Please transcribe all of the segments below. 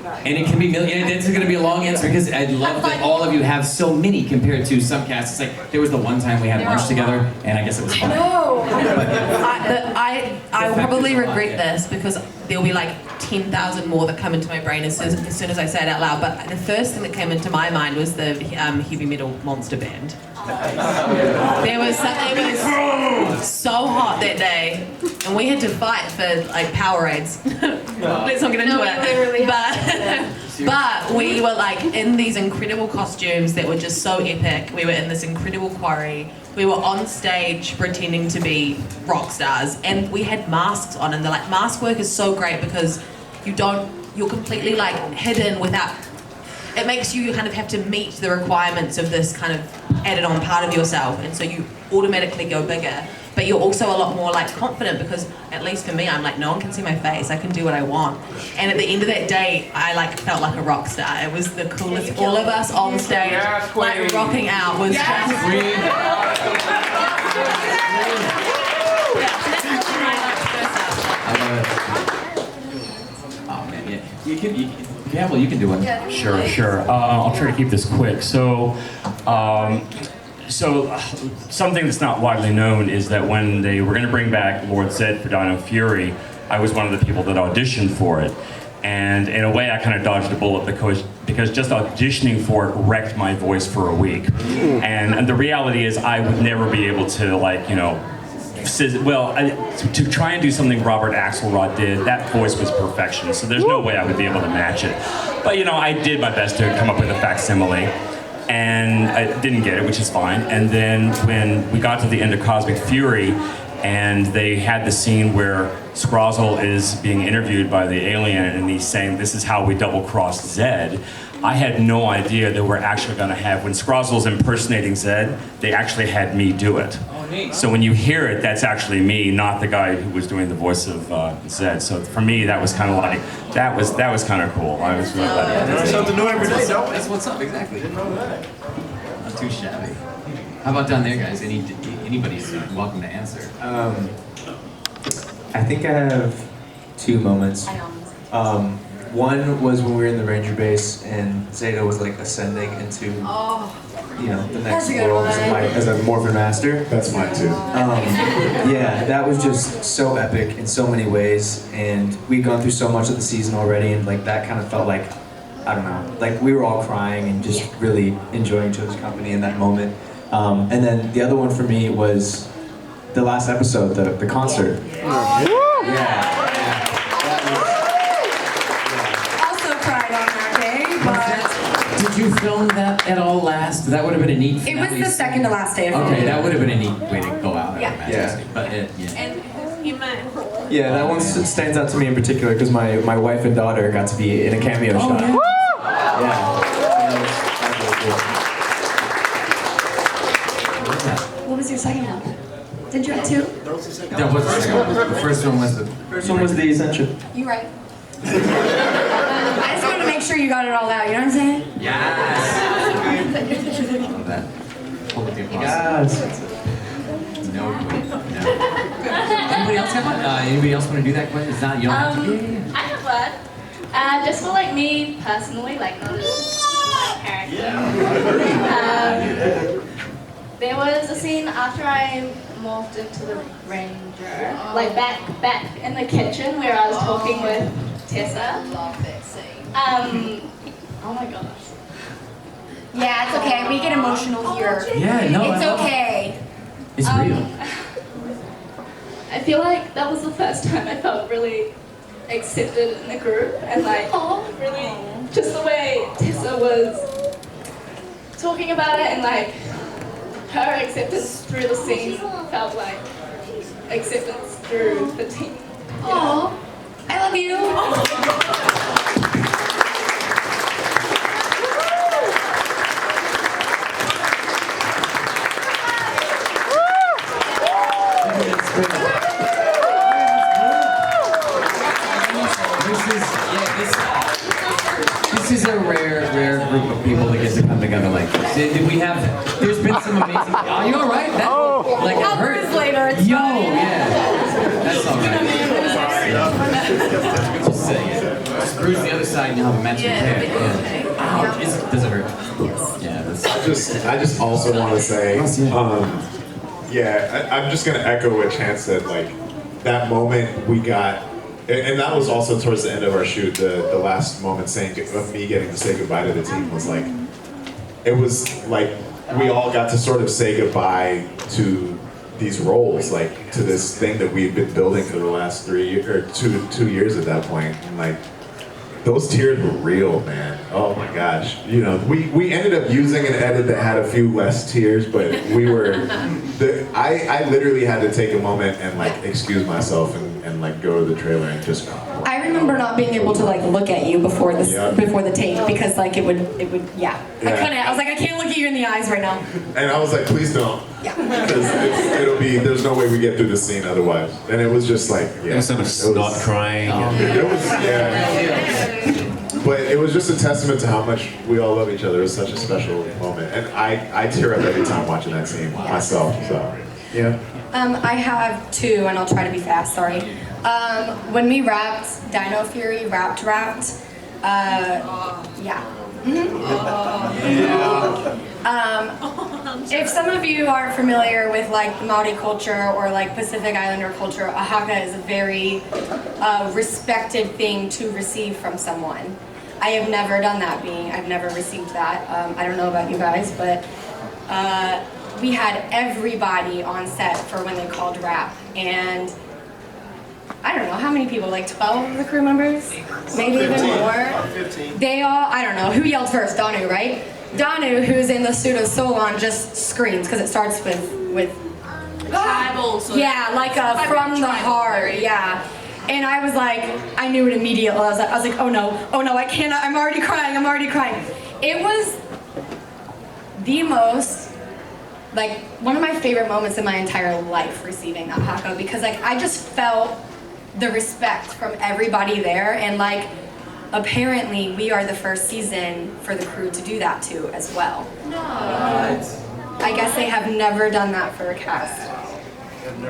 And it can be million. This is going to be a long answer because I love that all of you have so many compared to some casts. It's like there was the one time we had lunch together, and I guess it was fun. No. I will probably regret this because there'll be like 10,000 more that come into my brain as soon as I say it out loud. But the first thing that came into my mind was the heavy metal monster band. There was something, it was so hot that day, and we had to fight for like Powerades. Let's not get into it. But we were like in these incredible costumes that were just so epic. We were in this incredible quarry. We were on stage pretending to be rock stars, and we had masks on. And the like mask work is so great because you're completely like hidden without. It makes you kind of have to meet the requirements of this kind of added on part of yourself, and so you automatically go bigger. But you're also a lot more like confident because, at least for me, I'm like, no one can see my face. I can do what I want. And at the end of that day, I like felt like a rock star. It was the coolest. All of us on stage, like rocking out, was just. Oh man, yeah. You can. Campbell, you can do one. Sure. I'll try to keep this quick. So something that's not widely known is that when they were going to bring back Lord Zedd for Dino Fury, I was one of the people that auditioned for it. And in a way, I kind of dodged a bullet because just auditioning for it wrecked my voice for a week. And the reality is I would never be able to, like, to try and do something Robert Axelrod did, that voice was perfection, so there's no way I would be able to match it. But I did my best to come up with a facsimile, and I didn't get it, which is fine. And then when we got to the end of Cosmic Fury, and they had the scene where Scrozzle is being interviewed by the alien, and he's saying, "This is how we double-crossed Zedd." I had no idea that we're actually going to have, when Scrozzle's impersonating Zedd, they actually had me do it. Oh, neat. So when you hear it, that's actually me, not the guy who was doing the voice of Zedd. So for me, that was kind of like, that was kind of cool. I was really glad. That's something new every day. That's what's up, exactly. Didn't know that. Not too shabby. How about down there, guys? Anybody's welcome to answer. I think I have two moments. One was when we were in the Ranger base and Zeta was like ascending into, the next world as a Morphin Master. That's mine too. Yeah, that was just so epic in so many ways, and we'd gone through so much of the season already, and like that kind of felt like, I don't know, like we were all crying and just really enjoying each other's company in that moment. And then the other one for me was the last episode, the concert. Yeah. Did you film that at all last? That would have been a neat. It was the second to last day. Okay, that would have been a neat way to go out. Yeah. But Yeah, that one stands out to me in particular because my wife and daughter got to be in a cameo shot. Yeah. Yeah. What was your second one? Did you have two? That was the second one. The first one was the. First one was the Ascension. You right. I just wanted to make sure you got it all out, you know what I'm saying? Yes. I love that. Hold the Yes. No. Anybody else have one? Anybody else want to do that question? It's not you. I have one. Just for like me personally, like not as my character. There was a scene after I morphed into the Ranger, like back in the kitchen where I was talking with Tessa. Love that scene. Oh my gosh. Yeah, it's okay. We get emotional here. Yeah, no. It's okay. It's real. I feel like that was the first time I felt really accepted in the group, and like really just the way Tessa was talking about it, and like her acceptance through the scene felt like acceptance through the team. Aww, I love you. This is a rare group of people that get to come together like this. Did we have? There's been some amazing. Are you all right? Like I'll bruise later. It's Yo, fine. yeah. That's all right. Just say it. Just bruise the other side. side and you'll have a matching pair. Yeah. Ouch. Does it hurt? Yeah. I just also want to say, I'm just gonna echo what Chance said. Like that moment we got, and that was also towards the end of our shoot. The last moment of me getting to say goodbye to the team was like, it was like we all got to sort of say goodbye to these roles, like to this thing that we've been building for the last 2 years at that point. And like those tears were real, man. Oh my gosh. You know, we ended up using an edit that had a few less tears, but we were, I literally had to take a moment and like excuse myself and like go to the trailer and just cry. I remember not being able to like look at you before the take because like it would I couldn't. I was like, I can't look at you in the eyes right now. And I was like, please don't. Yeah. Because there's no way we get through the scene otherwise. And it was just like, There was so much snot crying. It was, But it was just a testament to how much we all love each other. It was such a special moment. And I tear up every time watching that scene myself, so, yeah. I have two, and I'll try to be fast, sorry. When we wrapped Dino Fury, wrapped, if some of you aren't familiar with like Maori culture or like Pacific Islander culture, a haka is a very respected thing to receive from someone. I have never done that I've never received that. I don't know about you guys, but we had everybody on set for when they called rap, and I don't know, how many people, like 12 of the crew members? Maybe even more? 15. They all, I don't know, who yelled first? Danu, right? Danu, who's in the suit of Solon, just screams, because it starts with Tribal, so yeah, like a from the heart, yeah. And I was like, I knew it immediately. I was like, oh no, I cannot, I'm already crying. It was the most, like, one of my favorite moments in my entire life receiving that haka, because like, I just felt the respect from everybody there, and like, apparently we are the first season for the crew to do that too as well. No. I guess they have never done that for a cast.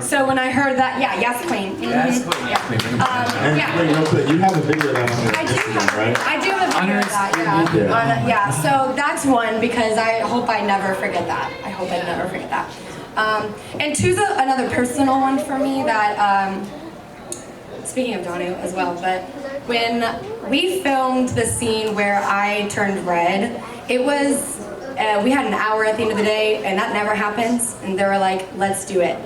So when I heard that, yes, Queen. Mm-hmm. Yes, Queen. Yeah. Wait, real quick, you have a video of that on your Instagram, right? I do have a video of that, yeah. So that's one, because I hope I never forget that. And two's another personal one for me that, speaking of Danu as well, but when we filmed the scene where I turned red, it was, we had an hour at the end of the day, and that never happens, and they were like, let's do it.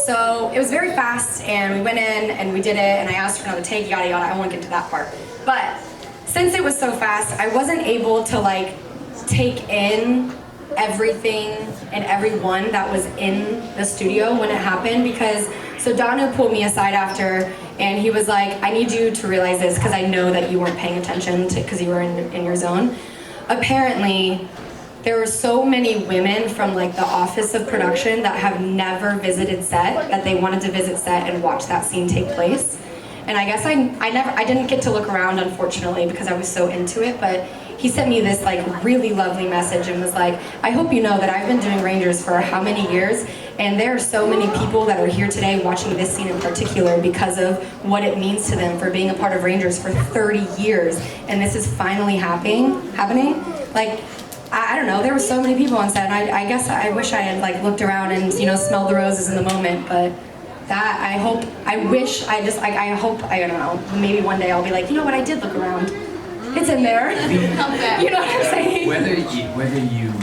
So it was very fast, and we went in, and we did it, and I asked for another take, yada yada, I won't get to that part. But since it was so fast, I wasn't able to like take in everything and everyone that was in the studio when it happened, because so Danu pulled me aside after, and he was like, I need you to realize this, because I know that you weren't paying attention because you were in your zone. Apparently, there were so many women from like the office of production that have never visited set, that they wanted to visit set and watch that scene take place. And I guess I didn't get to look around, unfortunately, because I was so into it, but he sent me this like really lovely message and was like, I hope you know that I've been doing Rangers for how many years, and there are so many people that are here today watching this scene in particular because of what it means to them for being a part of Rangers for 30 years, and this is finally happening. Like, I don't know, there were so many people on set, and I guess I wish I had like looked around and, you know, smelled the roses in the moment, but that, I hope, I don't know, maybe one day I'll be like, you know what, I did look around. It's in there. You know what I'm saying? Whether you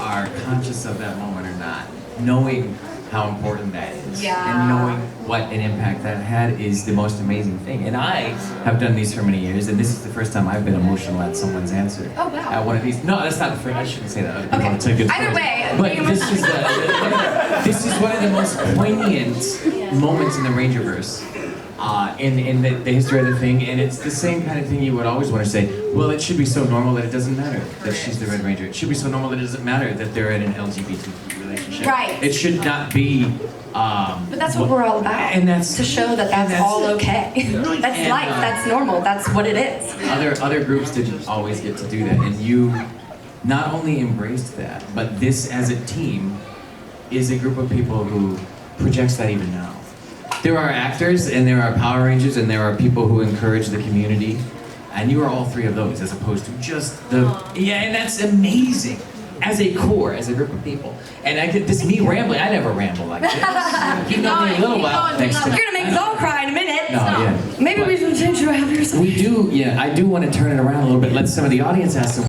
are conscious of that moment or not, knowing how important that is, and knowing what an impact that had is the most amazing thing. And I have done these for many years, and this is the first time I've been emotional at someone's answer. Oh, wow. At one of these. No, that's not the first. I shouldn't say that. Okay. It's a good Either story. way, but this is one of the most poignant moments in the Rangerverse. In the history of the thing, and it's the same kind of thing you would always want to say, well, it should be so normal that it doesn't matter that she's the Red Ranger. It should be so normal that it doesn't matter that they're in an LGBT relationship. Right. It should not be... but that's what we're all about. And that's... To show that that's all okay. That's life, that's normal, that's what it is. Other groups didn't always get to do that, and you not only embraced that, but this as a team is a group of people who projects that even now. There are actors, and there are Power Rangers, and there are people who encourage the community, And you are all three of those, as opposed to just the yeah, and that's amazing. As a core, as a group of people, and I could this me rambling. I never ramble like this. You know me a little while. Thanks to You're gonna make us all cry in a minute. no, yeah. Maybe we should change your habit or something. We do, yeah. I do want to turn it around a little bit. Let some of the audience ask some